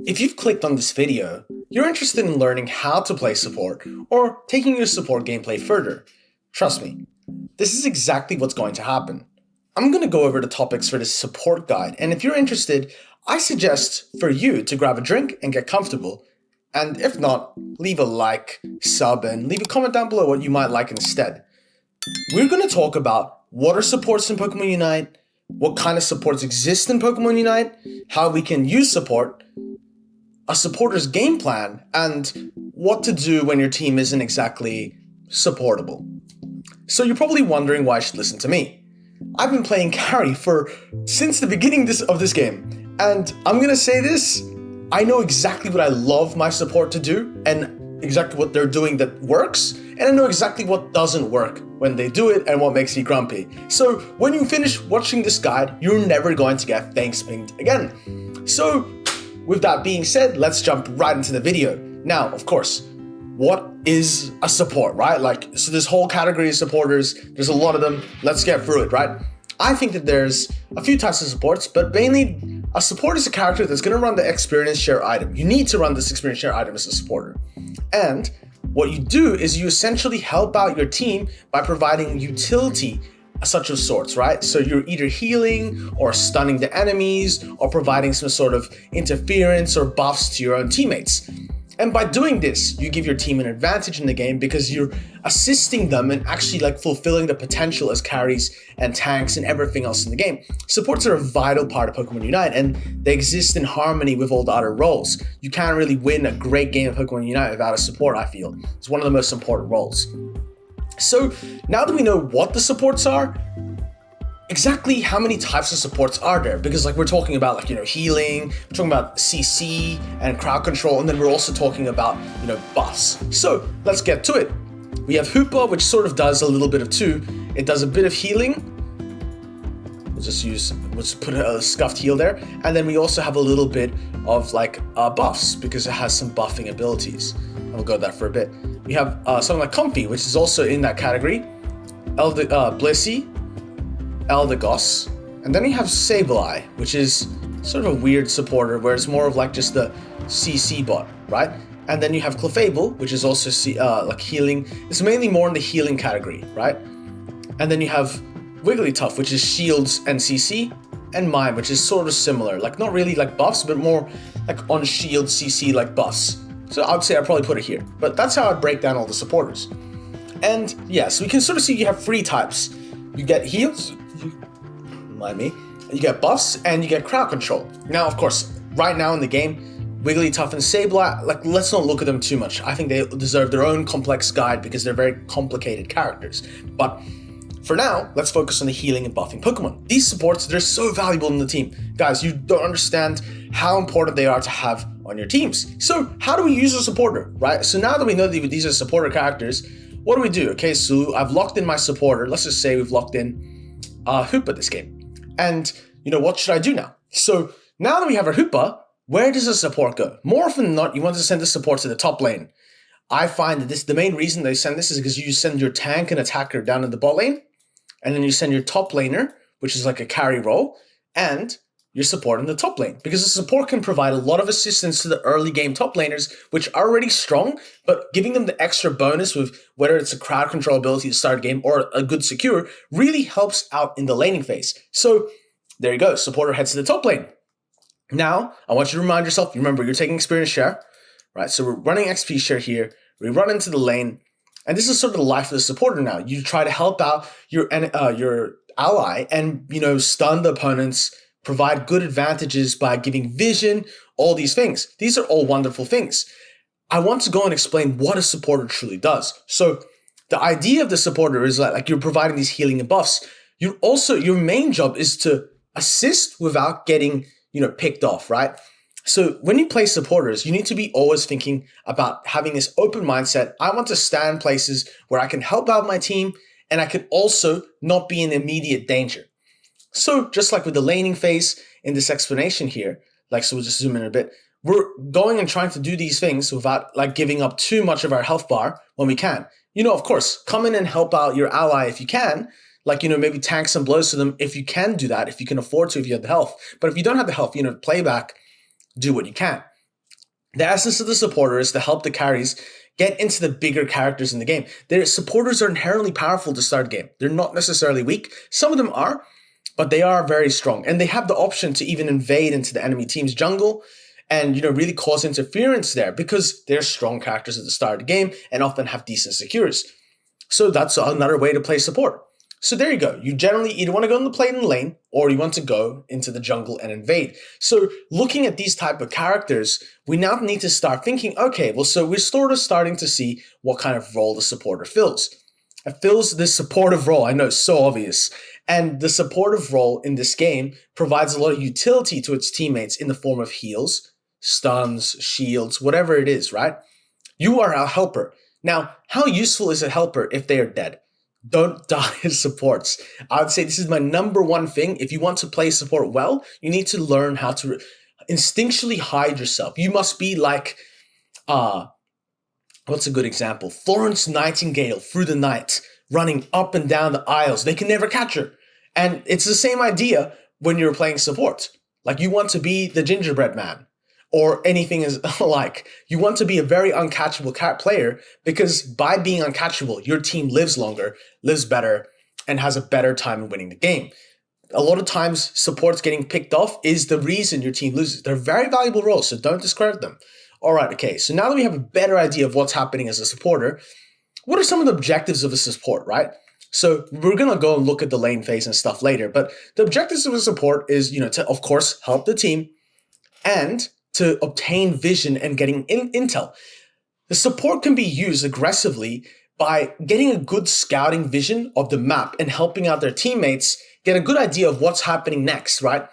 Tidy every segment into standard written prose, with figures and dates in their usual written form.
If you've clicked on this video, you're interested in learning how to play support or taking your support gameplay further. Trust me, this is exactly what's going to happen. I'm going to go over the topics for this support guide, and if you're interested, I suggest for you to grab a drink and get comfortable. And if not, leave a like, sub, and leave a comment down below what you might like instead. We're going to talk about what are supports in Pokemon Unite, what kind of supports exist in Pokemon Unite, how we can use support, a supporter's game plan, and what to do when your team isn't exactly supportable. So you're probably wondering why I should listen to me. I've been playing carry since the beginning of this game, and I'm gonna say this, I know exactly what I love my support to do, and exactly what they're doing that works, and I know exactly what doesn't work when they do it and what makes me grumpy. So when you finish watching this guide, you're never going to get thanks pinged again. So with that being said, let's jump right into the video. Now, of course, what is a support, right? So this whole category of supporters, there's a lot of them. Let's get through it, right? I think that there's a few types of supports, but mainly a support is a character that's going to run the experience share item. You need to run this experience share item as a supporter. And what you do is you essentially help out your team by providing utility such of sorts, right? So you're either healing or stunning the enemies or providing some sort of interference or buffs to your own teammates. And by doing this, you give your team an advantage in the game because you're assisting them and actually fulfilling the potential as carries and tanks and everything else in the game. Supports are a vital part of Pokemon Unite, and they exist in harmony with all the other roles. You can't really win a great game of Pokemon Unite without a support, I feel. It's one of the most important roles. So now that we know what the supports are, exactly how many types of supports are there? Because we're talking about healing, we're talking about CC and crowd control, and then we're also talking about buffs. So let's get to it. We have Hoopa, which sort of does a little bit of two. It does a bit of healing. Let's put a scuffed heal there, and then we also have a little bit of buffs because it has some buffing abilities. And we'll go with that for a bit. We have something like Comfy, which is also in that category. Blissey, Eldegoss, and then we have Sableye, which is sort of a weird supporter where it's more of just the CC bot, right? And then you have Clefable, which is also healing. It's mainly more in the healing category, right? And then you have Wigglytuff, which is shields and CC, and Mime, which is sort of similar, not really buffs, but more on shield CC buffs. So I'd say I'd probably put it here, but that's how I'd break down all the supporters. And yeah, so we can sort of see you have three types. You get heals, you get buffs, and you get crowd control. Now, of course, right now in the game, Wigglytuff and Sableye, let's not look at them too much. I think they deserve their own complex guide because they're very complicated characters. But for now, let's focus on the healing and buffing Pokemon. These supports, they're so valuable in the team. Guys, you don't understand how important they are to have on your teams. So how do we use a supporter, right? So now that we know that these are supporter characters, what do we do? Okay, so I've locked in my supporter. Let's just say we've locked in Hoopa this game. And what should I do now? So now that we have our Hoopa, where does the support go? More often than not, you want to send the support to the top lane. I find that the main reason they send this is because you send your tank and attacker down in the bot lane, and then you send your top laner, which is like a carry role, and your support in the top lane. Because the support can provide a lot of assistance to the early game top laners, which are already strong, but giving them the extra bonus with whether it's a crowd control ability to start a game or a good secure really helps out in the laning phase. So there you go, supporter heads to the top lane. Now, I want you to remind yourself, remember, you're taking experience share, right? So we're running XP share here, we run into the lane, and this is sort of the life of the supporter now. You try to help out your ally and, stun the opponents, provide good advantages by giving vision, all these things. These are all wonderful things. I want to go and explain what a supporter truly does. So the idea of the supporter is you're providing these healing and buffs. Your main job is to assist without getting, picked off, right? So when you play supporters, you need to be always thinking about having this open mindset. I want to stand places where I can help out my team and I can also not be in immediate danger. So just like with the laning phase in this explanation here, so we'll just zoom in a bit, we're going and trying to do these things without giving up too much of our health bar when we can. Of course, come in and help out your ally if you can, maybe tank some blows to them if you can do that, if you can afford to, if you have the health. But if you don't have the health, play back, do what you can. The essence of the supporter is to help the carries get into the bigger characters in the game. Their supporters are inherently powerful to start a game. They're not necessarily weak. Some of them are, but they are very strong. And they have the option to even invade into the enemy team's jungle and really cause interference there because they're strong characters at the start of the game and often have decent secures. So that's another way to play support. So there you go. You generally either want to go in the play in the lane or you want to go into the jungle and invade. So looking at these type of characters, we now need to start thinking, okay, well, so we're sort of starting to see what kind of role the supporter fills. It fills this supportive role. I know, so obvious. And the supportive role in this game provides a lot of utility to its teammates in the form of heals, stuns, shields, whatever it is, right? You are a helper. Now, how useful is a helper if they are dead? Don't die as supports. I would say this is my number one thing. If you want to play support well, you need to learn how to instinctually hide yourself. You must be like, what's a good example? Florence Nightingale through the night, running up and down the aisles. They can never catch her. And it's the same idea when you're playing support. Like you want to be the gingerbread man or anything is like. You want to be a very uncatchable player because by being uncatchable, your team lives longer, lives better, and has a better time in winning the game. A lot of times, supports getting picked off is the reason your team loses. They're very valuable roles, so don't discredit them. All right, okay, so now that we have a better idea of what's happening as a supporter, what are some of the objectives of a support, right? So we're going to go and look at the lane phase and stuff later, but the objectives of a support is, to, of course, help the team and to obtain vision and getting intel. The support can be used aggressively by getting a good scouting vision of the map and helping out their teammates get a good idea of what's happening next, right?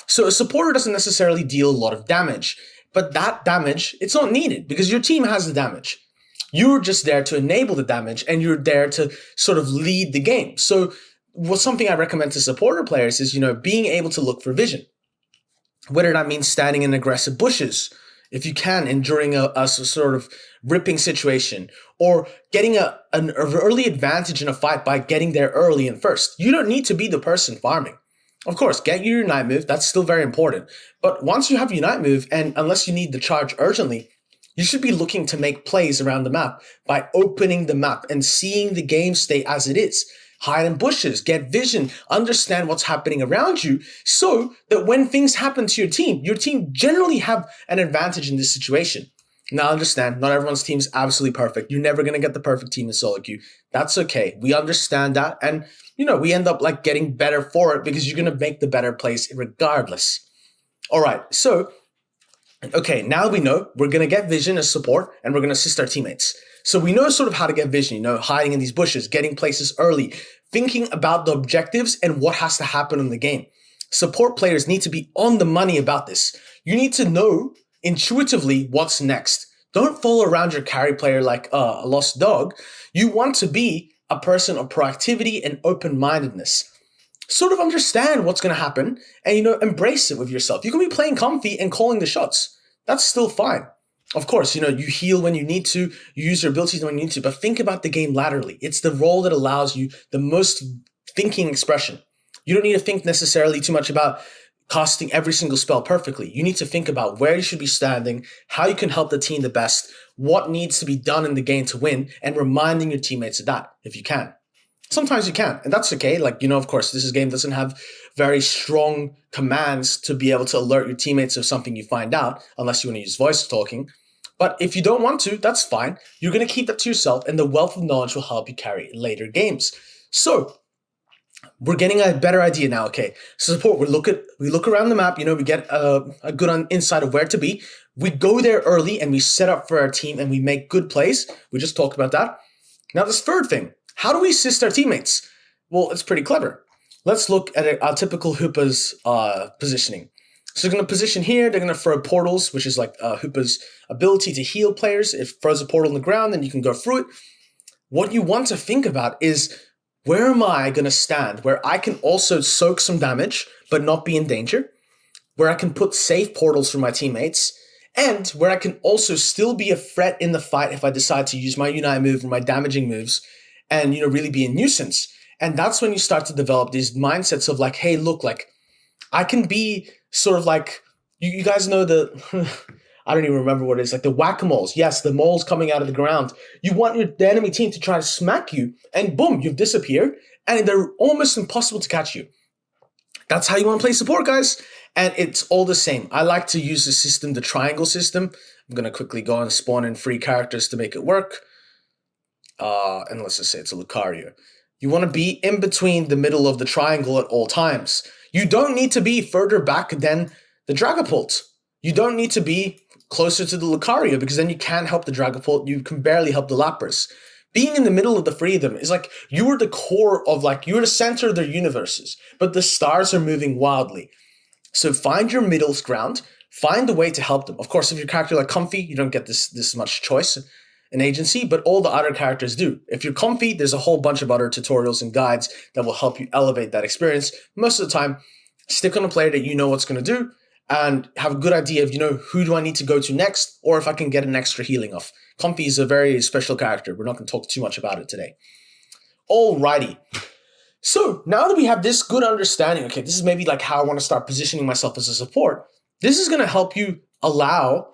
So a supporter doesn't necessarily deal a lot of damage, but that damage, it's not needed because your team has the damage. You're just there to enable the damage and you're there to sort of lead the game. So what's something I recommend to supporter players is, being able to look for vision. Whether that means standing in aggressive bushes, if you can, and during a sort of ripping situation, or getting an early advantage in a fight by getting there early and first. You don't need to be the person farming. Of course, get your Unite move, that's still very important. But once you have Unite move, and unless you need the charge urgently, you should be looking to make plays around the map by opening the map and seeing the game state as it is. Hide in bushes, get vision, understand what's happening around you so that when things happen to your team generally have an advantage in this situation. Now understand, not everyone's team is absolutely perfect. You're never going to get the perfect team in solo queue. That's okay. We understand that. And, we end up like getting better for it because you're going to make the better plays regardless. All right. So, okay, now we know we're going to get vision as support and we're going to assist our teammates. So we know sort of how to get vision, hiding in these bushes, getting places early, thinking about the objectives and what has to happen in the game. Support players need to be on the money about this. You need to know intuitively what's next. Don't follow around your carry player like a lost dog. You want to be a person of proactivity and open-mindedness. Sort of understand what's going to happen and, embrace it with yourself. You can be playing comfy and calling the shots. That's still fine. Of course, you heal when you need to, you use your abilities when you need to, but think about the game laterally. It's the role that allows you the most thinking expression. You don't need to think necessarily too much about casting every single spell perfectly. You need to think about where you should be standing, how you can help the team the best, what needs to be done in the game to win, and reminding your teammates of that if you can. Sometimes you can't, and that's okay. Like, of course, this game doesn't have very strong commands to be able to alert your teammates of something you find out, unless you want to use voice talking. But if you don't want to, that's fine. You're going to keep that to yourself, and the wealth of knowledge will help you carry in later games. So, we're getting a better idea now. Okay, so support, we look around the map, we get a good insight of where to be. We go there early, and we set up for our team, and we make good plays. We just talked about that. Now, this third thing. How do we assist our teammates? Well, it's pretty clever. Let's look at a typical Hoopa's positioning. So they're going to position here. They're going to throw portals, which is like Hoopa's ability to heal players. It throws a portal on the ground, and you can go through it. What you want to think about is, where am I going to stand? Where I can also soak some damage, but not be in danger. Where I can put safe portals for my teammates. And where I can also still be a threat in the fight if I decide to use my Unite move or my damaging moves. And, really be a nuisance. And that's when you start to develop these mindsets of like, hey, look, like I can be sort of like, you guys know I don't even remember what it is, like the whack-a-moles. Yes, the moles coming out of the ground. You want the enemy team to try to smack you, and boom, you've disappeared, and they're almost impossible to catch you. That's how you want to play support, guys. And it's all the same. I like to use the system, the triangle system. I'm going to quickly go and spawn in free characters to make it work. And let's just say it's a Lucario. You want to be in between the middle of the triangle at all times. You don't need to be further back than the Dragapult. You don't need to be closer to the Lucario because then you can't help the Dragapult. You can barely help the Lapras. Being in the middle of the three of them is like you are the core of you're the center of their universes, but the stars are moving wildly. So find your middle ground, find a way to help them. Of course, if your character like Comfy, you don't get this much choice and agency, but all the other characters do. If you're Comfy, there's a whole bunch of other tutorials and guides that will help you elevate that experience. Most of the time, stick on a player that you know what's going to do and have a good idea of, who do I need to go to next, or if I can get an extra healing off. Comfy is a very special character. We're not going to talk too much about it today. Alrighty. So now that we have this good understanding, okay, this is maybe like how I want to start positioning myself as a support. This is going to help you allow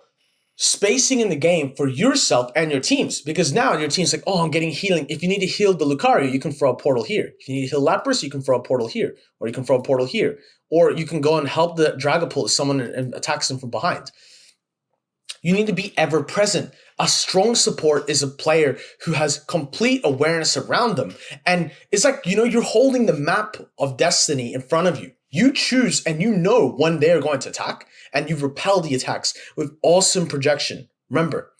spacing in the game for yourself and your teams, because now your team's like, oh, I'm getting healing. If you need to heal the Lucario, you can throw a portal here. If you need to heal Lapras, you can throw a portal here, or you can throw a portal here, or you can go and help the Dragapult if someone attacks them from behind. You need to be ever present. A strong support is a player who has complete awareness around them. And it's like, you're holding the map of destiny in front of you. You choose and you know when they're going to attack, and you repel the attacks with awesome projection. Remember,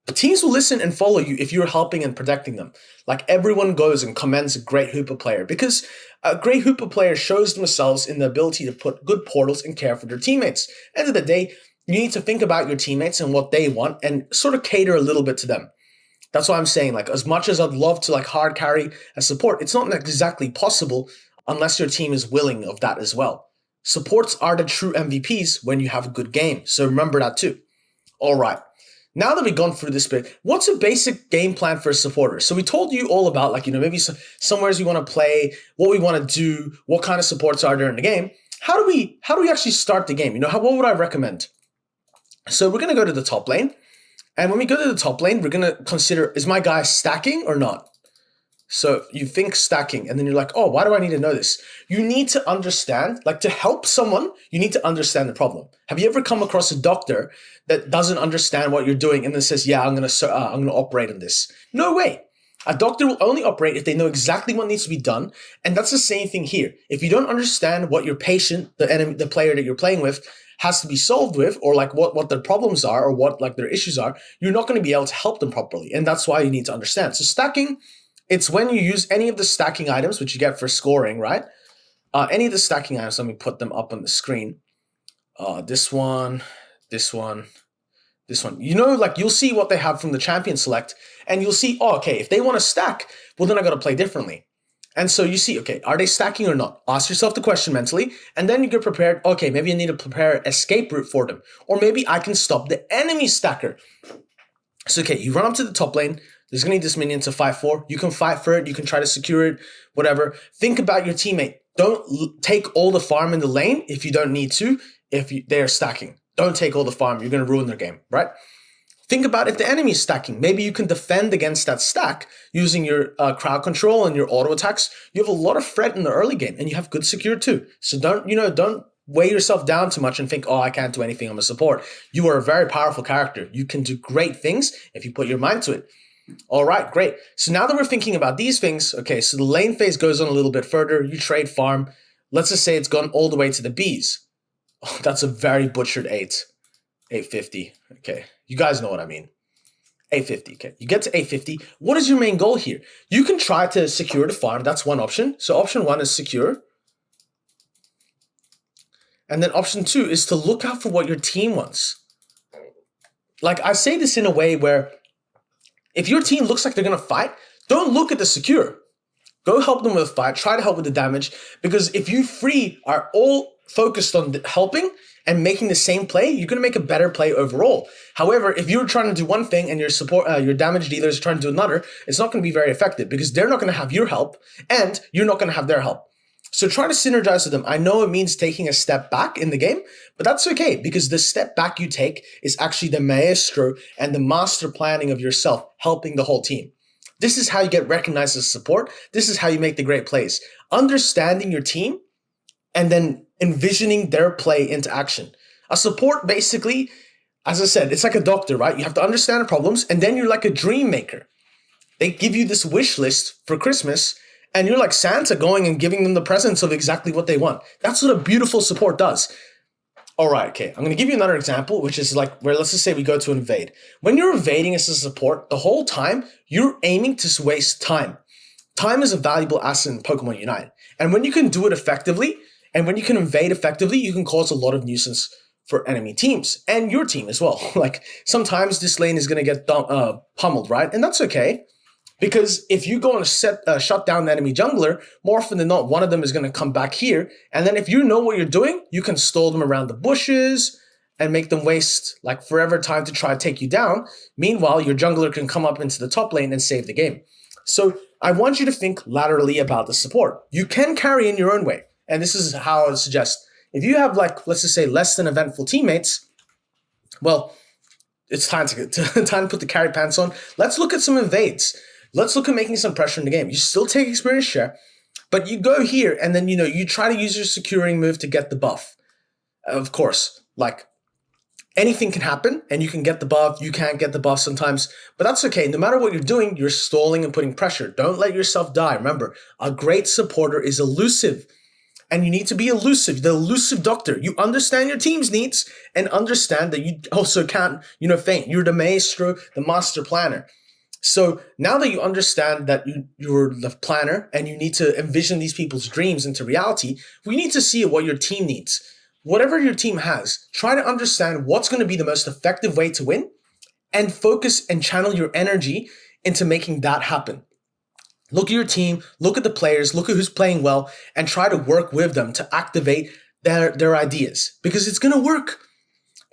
the teams will listen and follow you if you're helping and protecting them. Like everyone goes and commends a great Hoopa player, because a great Hoopa player shows themselves in the ability to put good portals and care for their teammates. End of the day, you need to think about your teammates and what they want and sort of cater a little bit to them. That's why I'm saying, as much as I'd love to hard carry as support, it's not exactly possible unless your team is willing of that as well. Supports are the true MVPs when you have a good game. So remember that too. All right. Now that we've gone through this bit, what's a basic game plan for a supporter? So we told you all about maybe somewheres we want to play, what we want to do, what kind of supports are there in the game. How do we actually start the game? What would I recommend? So we're going to go to the top lane. And when we go to the top lane, we're going to consider, is my guy stacking or not? So you think stacking, and then you're like, oh, why do I need to know this? You need to understand, to help someone, you need to understand the problem. Have you ever come across a doctor that doesn't understand what you're doing and then says, yeah, I'm going to operate on this? No way. A doctor will only operate if they know exactly what needs to be done. And that's the same thing here. If you don't understand what your patient, the player that you're playing with, has to be solved with, or what their problems are, or what their issues are, you're not going to be able to help them properly. And that's why you need to understand. So stacking, it's when you use any of the stacking items, which you get for scoring, right? Any of the stacking items, let me put them up on the screen. This one. You'll see what they have from the champion select, and you'll see, oh, okay, if they want to stack, well, then I got to play differently. And so you see, okay, are they stacking or not? Ask yourself the question mentally, and then you get prepared. Okay, maybe I need to prepare an escape route for them, or maybe I can stop the enemy stacker. So, okay, you run up to the top lane. There's going to need this minion to fight for. You can fight for it. You can try to secure it, whatever. Think about your teammate. Don't take all the farm in the lane if you don't need to, they are stacking. Don't take all the farm. You're going to ruin their game, right? Think about if the enemy is stacking. Maybe you can defend against that stack using your crowd control and your auto attacks. You have a lot of threat in the early game, and you have good secure too. So don't weigh yourself down too much and think, oh, I can't do anything. I'm a support. You are a very powerful character. You can do great things if you put your mind to it. All right, great. So now that we're thinking about these things, okay, so the lane phase goes on a little bit further. You trade farm. Let's just say it's gone all the way to the Bs. Oh, that's a very butchered 850. Okay, you guys know what I mean. 850, okay. You get to 850. What is your main goal here? You can try to secure the farm. That's one option. So option 1 is secure. And then option 2 is to look out for what your team wants. I say this in a way where if your team looks like they're going to fight, don't look at the secure. Go help them with the fight. Try to help with the damage. Because if you three are all focused on helping and making the same play, you're going to make a better play overall. However, if you're trying to do one thing and your damage dealers are trying to do another, it's not going to be very effective because they're not going to have your help and you're not going to have their help. So try to synergize with them. I know it means taking a step back in the game, but that's okay because the step back you take is actually the maestro and the master planning of yourself, helping the whole team. This is how you get recognized as support. This is how you make the great plays. Understanding your team and then envisioning their play into action. A support basically, as I said, it's like a doctor, right? You have to understand the problems and then you're like a dream maker. They give you this wish list for Christmas and you're like Santa going and giving them the presents of exactly what they want. That's what a beautiful support does. All right, okay, I'm going to give you another example, which is like where let's just say we go to invade. When you're invading as a support, the whole time you're aiming to waste time. Time is a valuable asset in Pokemon Unite. And when you can do it effectively, and when you can invade effectively, you can cause a lot of nuisance for enemy teams and your team as well. Like sometimes this lane is going to get pummeled, right? And that's okay. Because if you go and shut down the enemy jungler, more often than not, one of them is going to come back here. And then if you know what you're doing, you can stall them around the bushes and make them waste like forever time to try to take you down. Meanwhile, your jungler can come up into the top lane and save the game. So I want you to think laterally about the support. You can carry in your own way. And this is how I would suggest. If you have like, let's just say less than eventful teammates, well, it's time to put the carry pants on. Let's look at some invades. Let's look at making some pressure in the game. You still take experience share, but you go here and then, you try to use your securing move to get the buff. Of course, like anything can happen and you can get the buff. You can't get the buff sometimes, but that's okay. No matter what you're doing, you're stalling and putting pressure. Don't let yourself die. Remember, a great supporter is elusive and you need to be elusive, the elusive doctor. You understand your team's needs and understand that you also can't, faint. You're the maestro, the master planner. So now that you understand that you're the planner and you need to envision these people's dreams into reality, we need to see what your team needs. Whatever your team has, try to understand what's going to be the most effective way to win and focus and channel your energy into making that happen. Look at your team, look at the players, look at who's playing well, and try to work with them to activate their ideas because it's going to work.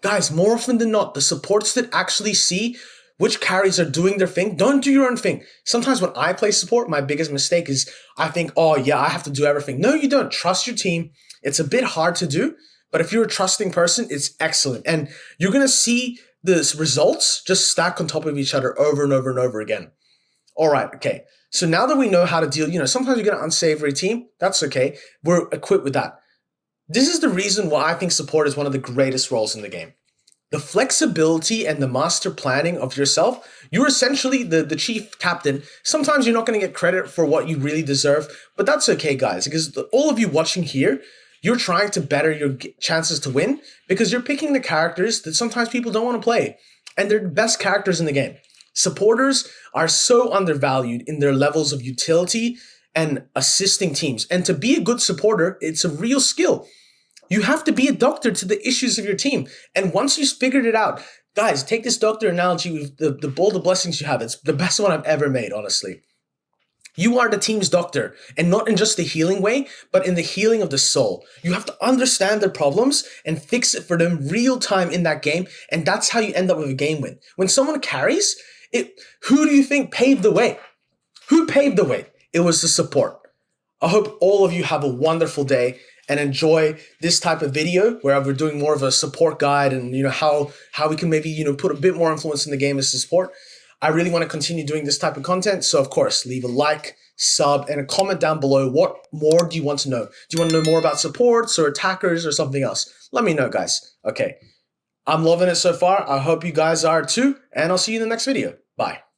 Guys, more often than not, the supports that actually see which carries are doing their thing, don't do your own thing. Sometimes when I play support, my biggest mistake is I think, oh yeah, I have to do everything. No, you don't. Trust your team. It's a bit hard to do, but if you're a trusting person, it's excellent. And you're going to see the results just stack on top of each other over and over and over again. All right, okay. So now that we know how to deal, sometimes you get an unsavory team. That's okay. We're equipped with that. This is the reason why I think support is one of the greatest roles in the game. The flexibility and the master planning of yourself, you're essentially the chief captain. Sometimes you're not going to get credit for what you really deserve, but that's okay, guys, because all of you watching here, you're trying to better your chances to win because you're picking the characters that sometimes people don't want to play, and they're the best characters in the game. Supporters are so undervalued in their levels of utility and assisting teams, and to be a good supporter, it's a real skill. You have to be a doctor to the issues of your team. And once you've figured it out, guys, take this doctor analogy with the bowl of blessings you have. It's the best one I've ever made, honestly. You are the team's doctor, and not in just the healing way, but in the healing of the soul. You have to understand their problems and fix it for them real time in that game, and that's how you end up with a game win. When someone carries, who do you think paved the way? Who paved the way? It was the support. I hope all of you have a wonderful day and enjoy this type of video where we're doing more of a support guide and how we can maybe put a bit more influence in the game as a support. I really want to continue doing this type of content, so of course leave a like, sub, and a comment down below. What more do you want to know? Do you want to know more about supports or attackers or something else? Let me know, guys. Okay, I'm loving it so far. I hope you guys are too, and I'll see you in the next video. Bye.